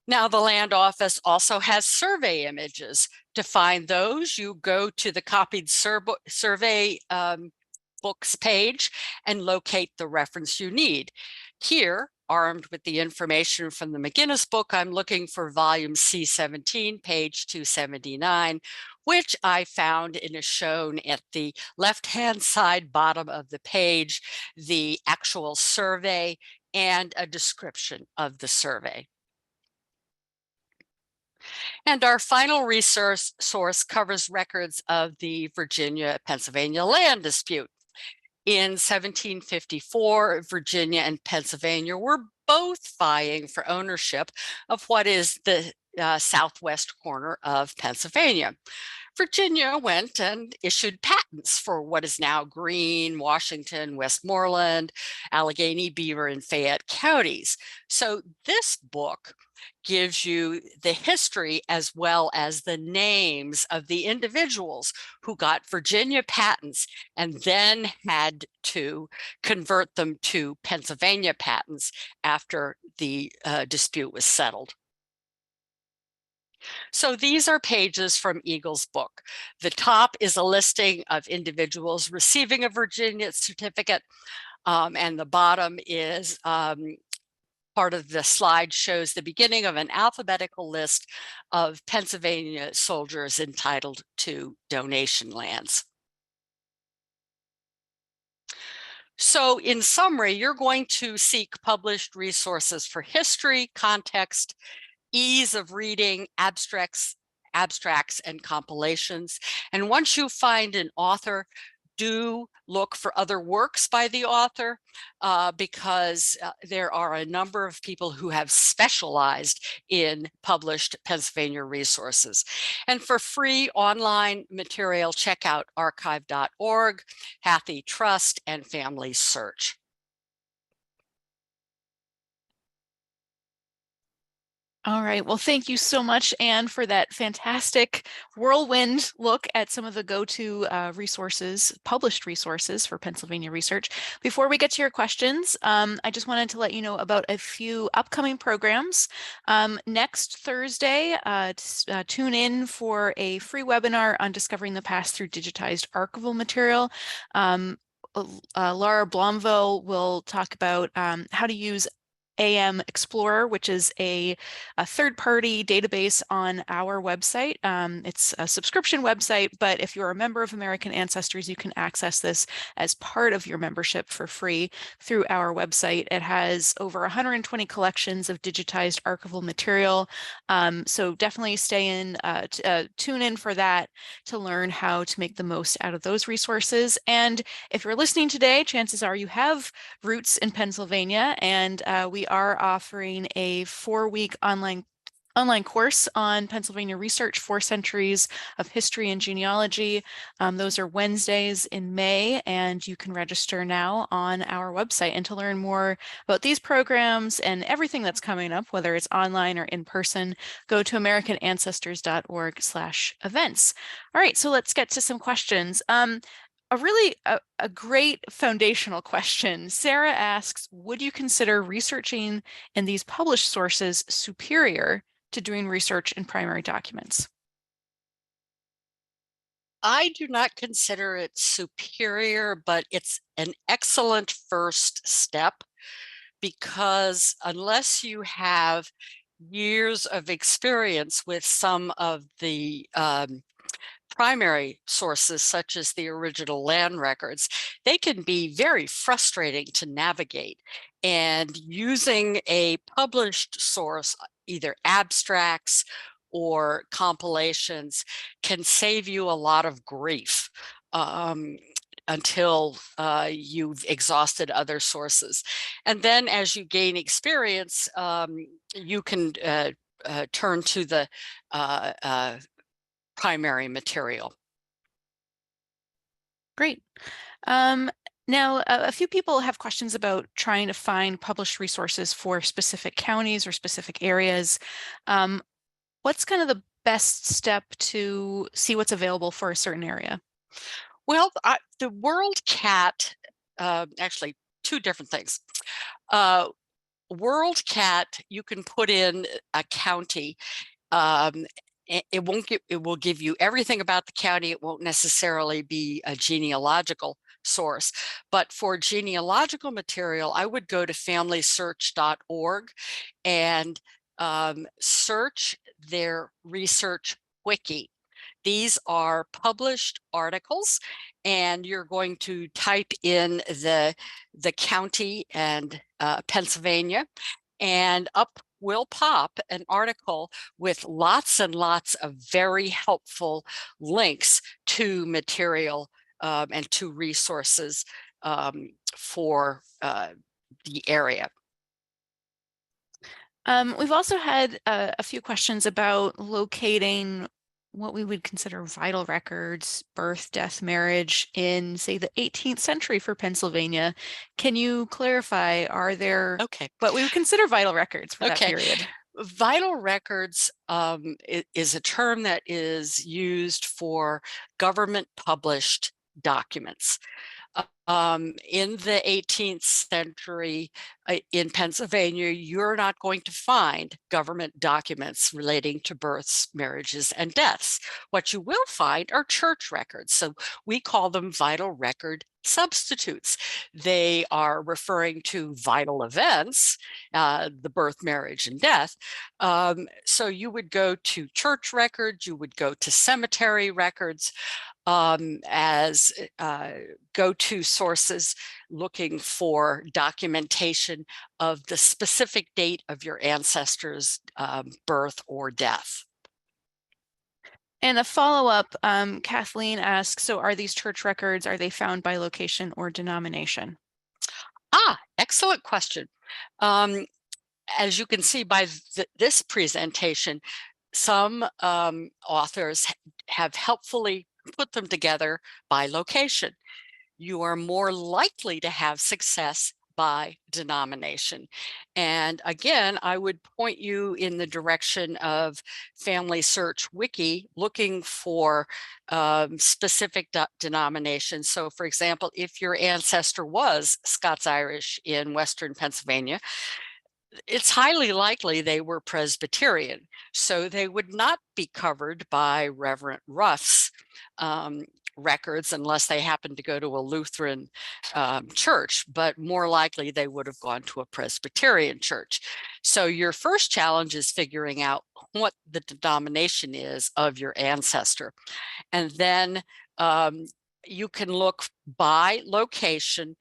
Now, the land office also has survey images. To find those, you go to the copied survey books page and locate the reference you need. Here, armed with the information from the McGinnis book, I'm looking for volume C17, page 279, which I found and is shown at the left-hand side bottom of the page, the actual survey and a description of the survey. And our final resource source covers records of the Virginia-Pennsylvania land dispute. In 1754, Virginia and Pennsylvania were both vying for ownership of what is the southwest corner of Pennsylvania. Virginia went and issued patents for what is now Greene, Washington, Westmoreland, Allegheny, Beaver, and Fayette counties. So this book gives you the history as well as the names of the individuals who got Virginia patents and then had to convert them to Pennsylvania patents after the dispute was settled. So these are pages from Eagle's book. The top is a listing of individuals receiving a Virginia certificate, and the bottom is part of the slide shows the beginning of an alphabetical list of Pennsylvania soldiers entitled to donation lands. So in summary, you're going to seek published resources for history, context, ease of reading, abstracts, and compilations. And once you find an author, do look for other works by the author because there are a number of people who have specialized in published Pennsylvania resources. And for free online material, check out archive.org, Hattie Trust, and Family Search. All right. Well, thank you so much, Anne, for that fantastic whirlwind look at some of the go-to resources, published resources for Pennsylvania research. Before we get to your questions, I just wanted to let you know about a few upcoming programs. Next Thursday, tune in for a free webinar on discovering the past through digitized archival material. Laura Blomville will talk about how to use AM Explorer, which is a third-party database on our website. It's a subscription website, but if you're a member of American Ancestors, you can access this as part of your membership for free through our website. It has over 120 collections of digitized archival material. So definitely tune in for that to learn how to make the most out of those resources. And if you're listening today, chances are you have roots in Pennsylvania, and we are offering a 4-week online course on Pennsylvania research, 4 centuries of history and genealogy. Those are Wednesdays in May, and you can register now on our website. And to learn more about these programs and everything that's coming up, whether it's online or in person, go to americanancestors.org/events. All right, so let's get to some questions. A great foundational question. Sarah asks, would you consider researching in these published sources superior to doing research in primary documents? I do not consider it superior, but it's an excellent first step because unless you have years of experience with some of the primary sources, such as the original land records, they can be very frustrating to navigate. And using a published source, either abstracts or compilations, can save you a lot of grief until you've exhausted other sources. And then as you gain experience, you can turn to the primary material. Great. Now, a few people have questions about trying to find published resources for specific counties or specific areas. What's kind of the best step to see what's available for a certain area? Well, the WorldCat, actually 2 different things. WorldCat, you can put in a county. It will give you everything about the county. It won't necessarily be a genealogical source, but for genealogical material, I would go to familysearch.org and search their research wiki. These are published articles, and you're going to type in the county and Pennsylvania, and up will pop an article with lots and lots of very helpful links to material and to resources for the area. We've also had a few questions about locating what we would consider vital records, birth, death, marriage in, say, the 18th century for Pennsylvania. Can you clarify, are there Okay. what we would consider vital records for that Okay. period? Vital records is a term that is used for government published documents. In the 18th century in Pennsylvania, you're not going to find government documents relating to births, marriages, and deaths. What you will find are church records. So we call them vital record substitutes. They are referring to vital events, the birth, marriage, and death. So you would go to church records, you would go to cemetery records, as go-to sources looking for documentation of the specific date of your ancestors' birth or death. And a follow-up, Kathleen asks, so are these church records, are they found by location or denomination? Excellent question. As you can see by this presentation, some authors have helpfully put them together by location. You are more likely to have success by denomination. And again, I would point you in the direction of Family Search Wiki, looking for specific denominations. So for example, if your ancestor was Scots-Irish in Western Pennsylvania, it's highly likely they were Presbyterian, so they would not be covered by Reverend Ruff's records unless they happened to go to a Lutheran church, but more likely they would have gone to a Presbyterian church. So your first challenge is figuring out what the denomination is of your ancestor. And then you can look by location.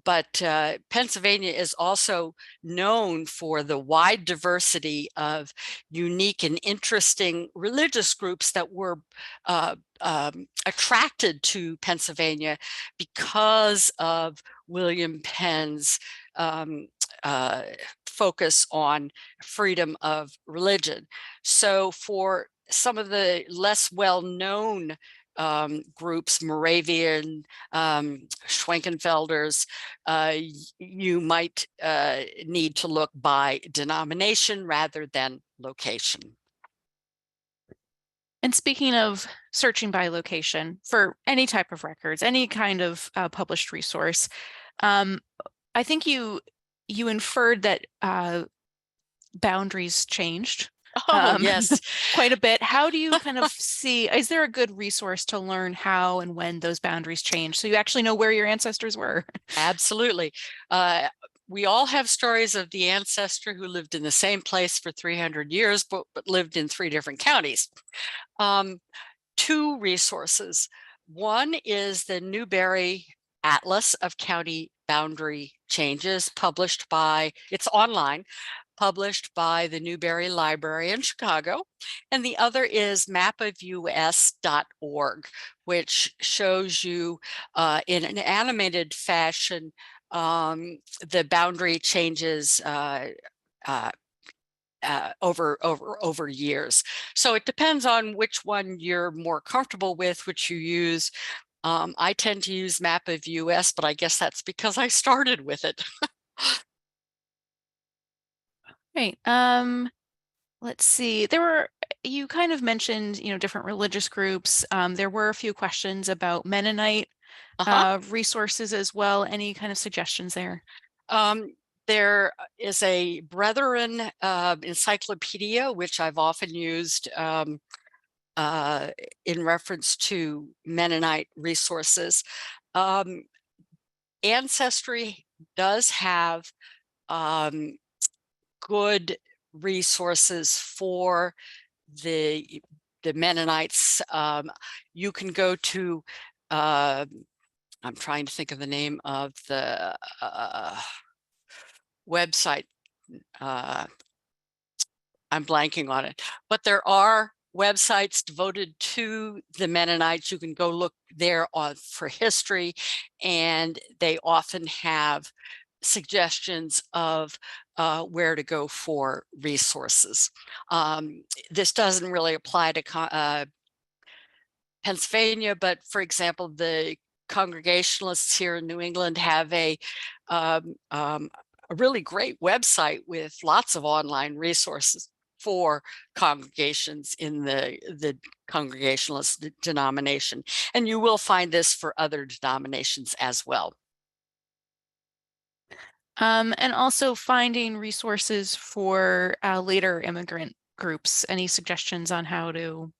But Pennsylvania is also known for the wide diversity of unique and interesting religious groups that were attracted to Pennsylvania because of William Penn's focus on freedom of religion. So for some of the less well-known groups, Moravian, Schwenkenfelders, you might need to look by denomination rather than location. And speaking of searching by location for any type of records, any kind of published resource, I think you inferred that boundaries changed Yes. quite a bit. How do you kind of see, is there a good resource to learn how and when those boundaries change so you actually know where your ancestors were? Absolutely. We all have stories of the ancestor who lived in the same place for 300 years, but lived in 3 different counties. 2 resources. One is the Newberry Atlas of County Boundary Changes, it's online, published by the Newberry Library in Chicago. And the other is mapofus.org, which shows you in an animated fashion the boundary changes over years. So it depends on which one you're more comfortable with, which you use. I tend to use Map of US, but I guess that's because I started with it. Right. Let's see. You kind of mentioned, different religious groups. There were a few questions about Mennonite resources as well. Any kind of suggestions there? There is a Brethren encyclopedia, which I've often used in reference to Mennonite resources. Ancestry does have good resources for the Mennonites. You can go to, I'm trying to think of the name of the website. I'm blanking on it, but there are websites devoted to the Mennonites. You can go look there for history, and they often have suggestions of where to go for resources. This doesn't really apply to Pennsylvania, but for example, the Congregationalists here in New England have a really great website with lots of online resources for congregations in the Congregationalist denomination. And you will find this for other denominations as well. And also finding resources for later immigrant groups. Any suggestions on how to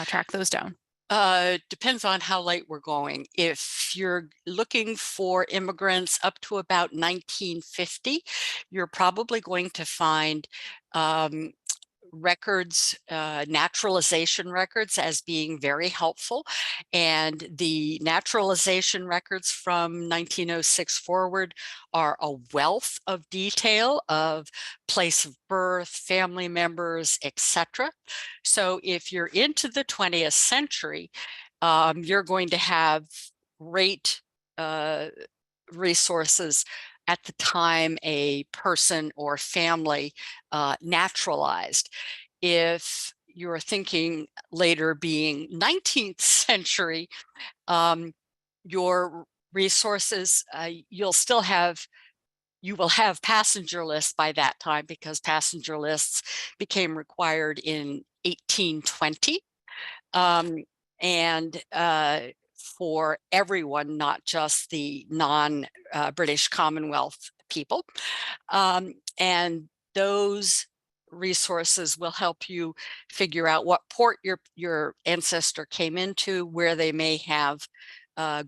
track those down? Depends on how late we're going. If you're looking for immigrants up to about 1950, you're probably going to find records, naturalization records as being very helpful. And the naturalization records from 1906 forward are a wealth of detail of place of birth, family members, etc. So if you're into the 20th century, you're going to have great resources at the time a person or family naturalized. If you're thinking later being 19th century, your resources, you will have passenger lists by that time, because passenger lists became required in 1820. And for everyone, not just the non-British Commonwealth people. And those resources will help you figure out what port your ancestor came into, where they may have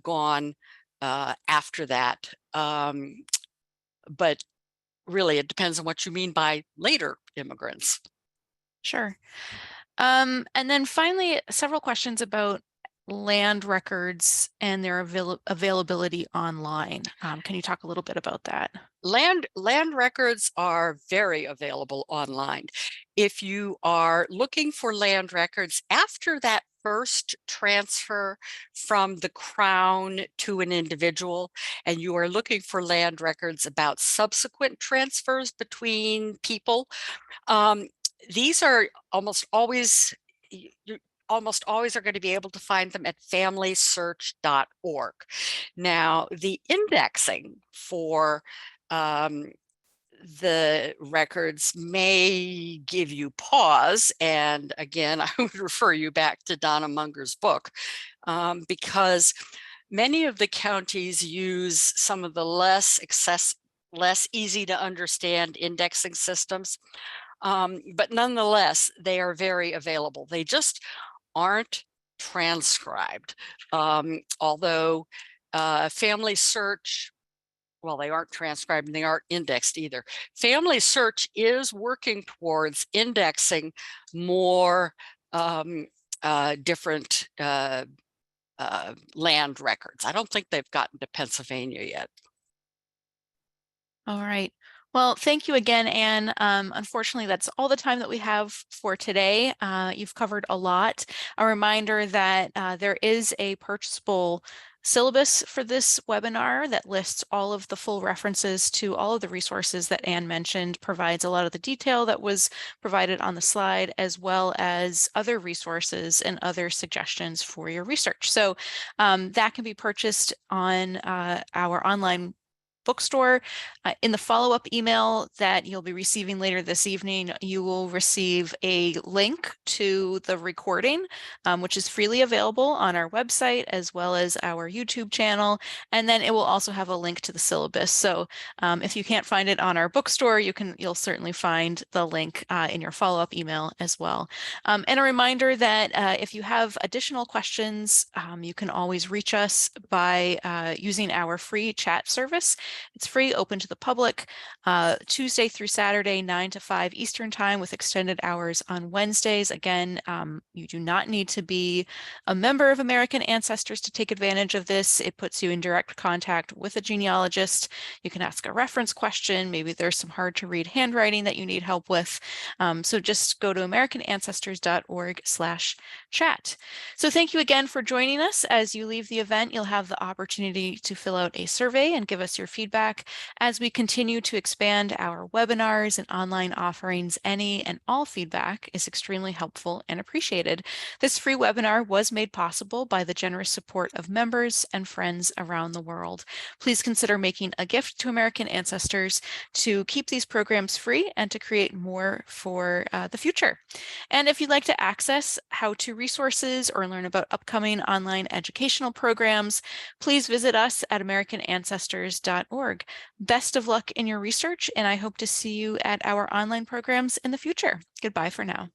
gone after that. But really, it depends on what you mean by later immigrants. Sure. And then finally, several questions about land records and their availability online. Can you talk a little bit about that? Land records are very available online. If you are looking for land records after that first transfer from the Crown to an individual, and you are looking for land records about subsequent transfers between people, these are almost always, you almost always are going to be able to find them at familysearch.org. Now, the indexing for the records may give you pause. And again, I would refer you back to Donna Munger's book, because many of the counties use some of the less easy to understand indexing systems. But nonetheless, they are very available. They just aren't transcribed. Although Family Search, well, they aren't transcribed and they aren't indexed either. Family Search is working towards indexing more different land records. I don't think they've gotten to Pennsylvania yet. All right. Well, thank you again, Anne. Unfortunately, that's all the time that we have for today. You've covered a lot. A reminder that there is a purchasable syllabus for this webinar that lists all of the full references to all of the resources that Anne mentioned, provides a lot of the detail that was provided on the slide, as well as other resources and other suggestions for your research. So that can be purchased on our online bookstore. In the follow-up email that you'll be receiving later this evening, you will receive a link to the recording, which is freely available on our website as well as our YouTube channel. And then it will also have a link to the syllabus. So if you can't find it on our bookstore, you'll certainly find the link in your follow-up email as well. And a reminder that if you have additional questions, you can always reach us by using our free chat service. It's free, open to the public, Tuesday through Saturday, 9 to 5 Eastern Time, with extended hours on Wednesdays. Again, you do not need to be a member of American Ancestors to take advantage of this. It puts you in direct contact with a genealogist. You can ask a reference question. Maybe there's some hard to read handwriting that you need help with. So just go to americanancestors.org/chat. So thank you again for joining us. As you leave the event, you'll have the opportunity to fill out a survey and give us your feedback feedback. As we continue to expand our webinars and online offerings, any and all feedback is extremely helpful and appreciated. This free webinar was made possible by the generous support of members and friends around the world. Please consider making a gift to American Ancestors to keep these programs free and to create more for the future. And if you'd like to access how-to resources or learn about upcoming online educational programs, please visit us at americanancestors.org. Best of luck in your research, and I hope to see you at our online programs in the future. Goodbye for now.